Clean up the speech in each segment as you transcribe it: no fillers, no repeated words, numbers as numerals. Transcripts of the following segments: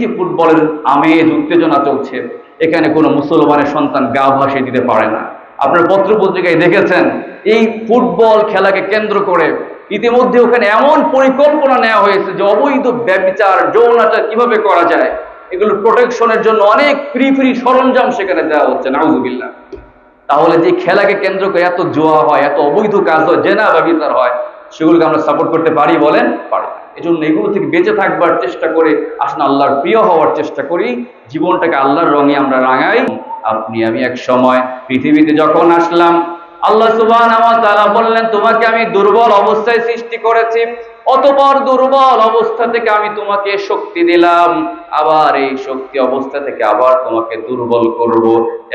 যে ফুটবলের আমেজ উত্তেজনা চলছে, এখানে কোনো মুসলমানের সন্তান গা ভাসিয়ে দিতে পারে না। আপনার পত্র পত্রিকায় দেখেছেন এই ফুটবল খেলাকে কেন্দ্র করে ইতিমধ্যে ওখানে এমন পরিকল্পনা নেওয়া হয়েছে যে অবৈধ ব্যভিচার, যৌনাচার কিভাবে করা যায় এগুলো প্রোটেকশনের জন্য অনেক ফ্রি সরঞ্জাম সেখানে দেওয়া হচ্ছে, নাউযুবিল্লাহ। তাহলে যে খেলাকে কেন্দ্র করে এত জুয়া হয়, এত অবৈধ কাজ হয়, জেনা ব্যভিচার হয়, সেগুলোকে আমরা সাপোর্ট করতে পারি বলেন? পারি না। এজন্য এগুলো থেকে বেঁচে থাকবার চেষ্টা করে আসলে আল্লাহর প্রিয় হওয়ার চেষ্টা করি, জীবনটাকে আল্লাহর রঙে আমরা রাঙাই। আপনি আমি এক সময় পৃথিবীতে যখন আসলাম, আল্লাহ সুবহানাহু ওয়া তাআলা বললেন, তোমাকে আমি দুর্বল অবস্থায় সৃষ্টি করেছি, অতঃপর দুর্বল অবস্থা থেকে আমি তোমাকে শক্তি দিলাম, আবার এই শক্তি অবস্থা থেকে আবার তোমাকে দুর্বল করব।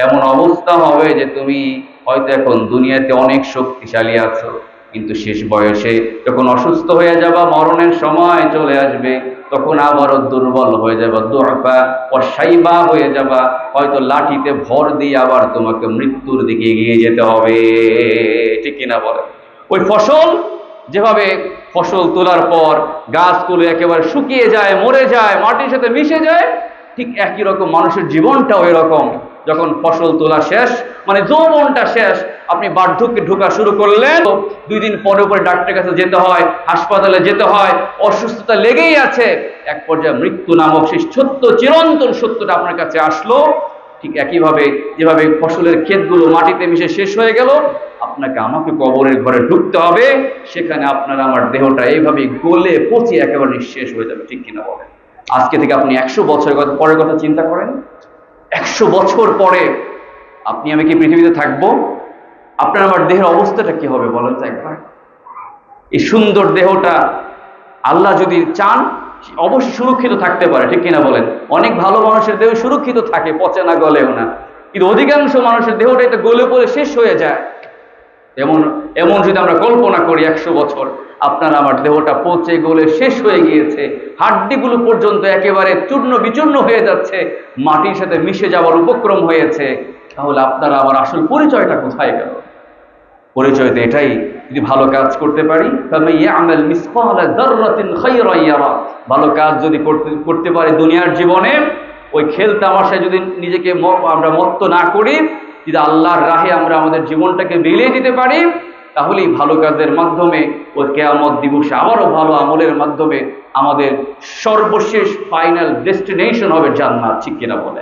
এমন অবস্থা হবে যে তুমি হয়তো এখন দুনিয়াতে অনেক শক্তিশালী আছো, কিন্তু শেষ বয়সে যখন অসুস্থ হয়ে যাবা, মরণের সময় চলে আসবে, তখন আবারও দুর্বল হয়ে যাবা, দুরফা ও শাইবা হয়ে যাবা, হয়তো লাঠিতে ভর দিয়ে আবার তোমাকে মৃত্যুর দিকে এগিয়ে যেতে হবে। ঠিক কিনা বলে? ওই ফসল যেভাবে ফসল তোলার পর গাছগুলো একেবারে শুকিয়ে যায়, মরে যায়, মাটির সাথে মিশে যায়, ঠিক একই রকম মানুষের জীবনটাও এরকম। যখন ফসল তোলা শেষ, মানে যৌবনটা শেষ, আপনি বার্ধক্যে ঢোকা শুরু করলেন, 2 দিন পরে পরে ডাক্তারের কাছে যেতে হয়, হাসপাতালে যেতে হয়, অসুস্থতা লেগেই আছে। এক পর্যায়ে মৃত্যু নামক সেই সত্য, চিরন্তন সত্যটা আপনার কাছে আসলো। ঠিক একইভাবে যেভাবে ফসলের ক্ষেতগুলো মাটিতে মিশে শেষ হয়ে গেল, আপনাকে আমাকে কবরের ঘরে ঢুকতে হবে, সেখানে আপনার আমার দেহটা এইভাবে গলে পচে একেবারে নিঃশেষ হয়ে যাবে। ঠিক কিনা বলেন? আজকে থেকে আপনি 100 বছরের পরের কথা চিন্তা করেন। 100 বছর পরে আপনি আমি কি পৃথিবীতে থাকবো? আপনার আমার দেহের অবস্থাটা কি হবে বলেন তো একবার। এই সুন্দর দেহটা আল্লাহ যদি চান অবশ্যই সুরক্ষিত থাকতে পারে। ঠিক কিনা বলেন? অনেক ভালো মানুষের দেহ সুরক্ষিত থাকে, পচে না, গলেও না, কিন্তু অধিকাংশ মানুষের দেহটা এটা গলে পড়ে শেষ হয়ে যায়। এমন যদি আমরা কল্পনা করি 100 বছর আপনার আমার দেহটা পচে গলে শেষ হয়ে গিয়েছে, হাড্ডিগুলো পর্যন্ত একেবারে চূর্ণ বিচূর্ণ হয়ে যাচ্ছে, মাটির সাথে মিশে যাওয়ার উপক্রম হয়েছে, তাহলে আপনারা আমার আসল পরিচয়টা কোথায় গেল? পরিচয় তো এটাই, যদি ভালো কাজ করতে পারি, ভালো কাজ যদি করতে পারি দুনিয়ার জীবনে, ওই খেল তামাশায় যদি নিজেকে আমরা মত্ত না করি, যদি আল্লাহর রাহে আমরা আমাদের জীবনটাকে বিলিয়ে দিতে পারি, তাহলেই ভালো কাজের মাধ্যমে ওই কিয়ামত দিবসে আবারও ভালো আমলের মাধ্যমে আমাদের সর্বশেষ ফাইনাল ডেস্টিনেশন হবে জান্নাত। ঠিক কিনা বলে?